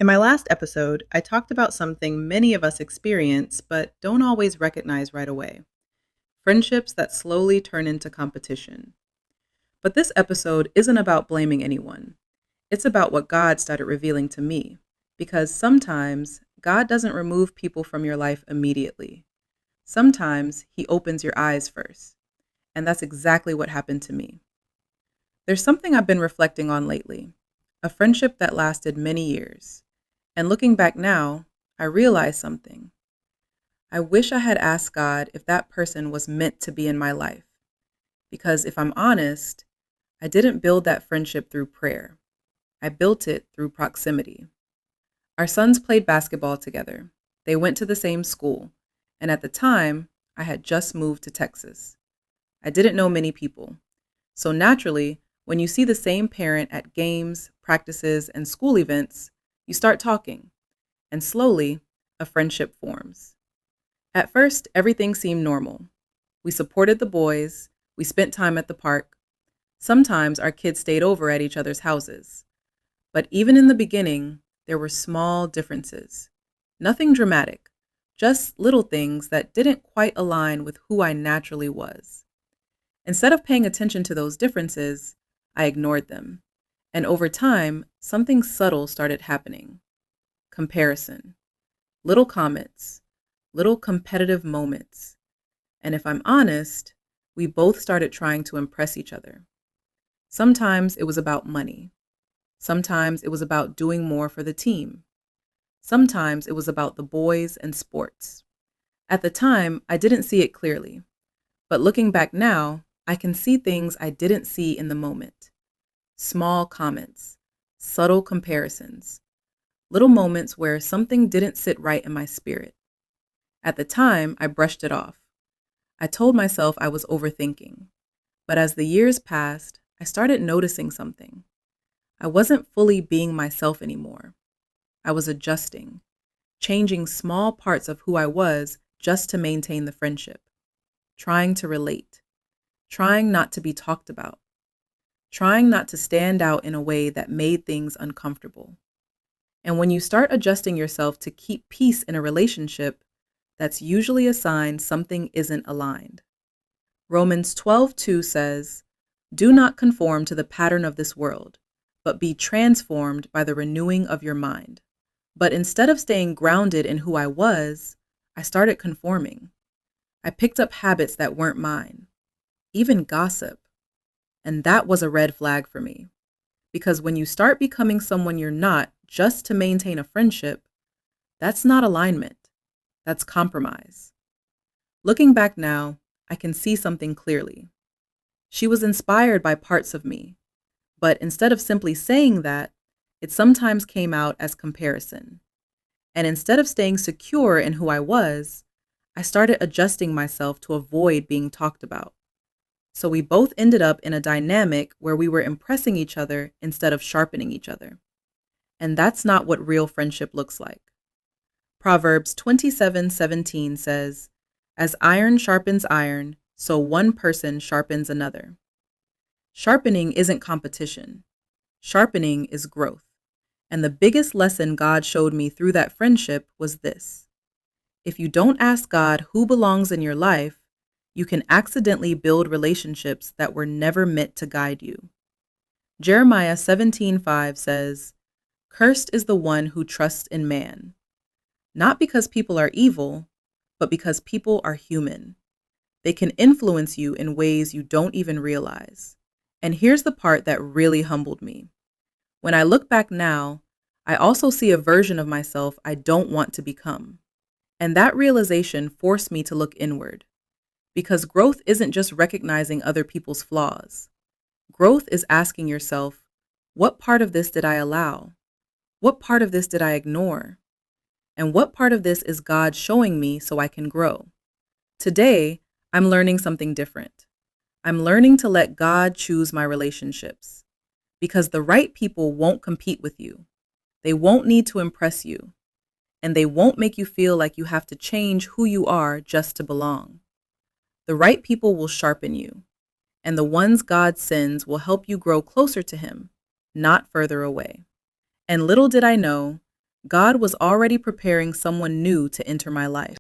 In my last episode, I talked about something many of us experience but don't always recognize right away: friendships that slowly turn into competition. But this episode isn't about blaming anyone. It's about what God started revealing to me. Because sometimes God doesn't remove people from your life immediately. Sometimes He opens your eyes first. And that's exactly what happened to me. There's something I've been reflecting on lately: a friendship that lasted many years. And looking back now, I realized something. I wish I had asked God if that person was meant to be in my life. Because if I'm honest, I didn't build that friendship through prayer. I built it through proximity. Our sons played basketball together. They went to the same school. And at the time, I had just moved to Texas. I didn't know many people. So naturally, when you see the same parent at games, practices, and school events, you start talking. And slowly, a friendship forms. At first, everything seemed normal. We supported the boys, we spent time at the park. Sometimes our kids stayed over at each other's houses. But even in the beginning, there were small differences. Nothing dramatic, just little things that didn't quite align with who I naturally was. Instead of paying attention to those differences, I ignored them. And over time, something subtle started happening: comparison, little comments, little competitive moments. And if I'm honest, we both started trying to impress each other. Sometimes it was about money. Sometimes it was about doing more for the team. Sometimes it was about the boys and sports. At the time, I didn't see it clearly. But looking back now, I can see things I didn't see in the moment. Small comments, subtle comparisons, little moments where something didn't sit right in my spirit. At the time, I brushed it off. I told myself I was overthinking. But as the years passed, I started noticing something. I wasn't fully being myself anymore. I was adjusting, changing small parts of who I was just to maintain the friendship, trying to relate, trying not to be talked about, trying not to stand out in a way that made things uncomfortable. And when you start adjusting yourself to keep peace in a relationship, that's usually a sign something isn't aligned. Romans 12:2 says, "Do not conform to the pattern of this world, but be transformed by the renewing of your mind." But instead of staying grounded in who I was, I started conforming. I picked up habits that weren't mine, even gossip. And that was a red flag for me. Because when you start becoming someone you're not just to maintain a friendship, that's not alignment, that's compromise. Looking back now, I can see something clearly. She was inspired by parts of me, but instead of simply saying that, it sometimes came out as comparison. And instead of staying secure in who I was, I started adjusting myself to avoid being talked about. So we both ended up in a dynamic where we were impressing each other instead of sharpening each other. And that's not what real friendship looks like. Proverbs 27:17 says, "As iron sharpens iron, so one person sharpens another." Sharpening isn't competition. Sharpening is growth. And the biggest lesson God showed me through that friendship was this: if you don't ask God who belongs in your life, you can accidentally build relationships that were never meant to guide you. Jeremiah 17:5 says, "Cursed is the one who trusts in man," not because people are evil, but because people are human. They can influence you in ways you don't even realize. And here's the part that really humbled me. When I look back now, I also see a version of myself I don't want to become. And that realization forced me to look inward. Because growth isn't just recognizing other people's flaws. Growth is asking yourself, what part of this did I allow? What part of this did I ignore? And what part of this is God showing me so I can grow? Today, I'm learning something different. I'm learning to let God choose my relationships. Because the right people won't compete with you. They won't need to impress you. And they won't make you feel like you have to change who you are just to belong. The right people will sharpen you. And the ones God sends will help you grow closer to Him, not further away. And little did I know, God was already preparing someone new to enter my life.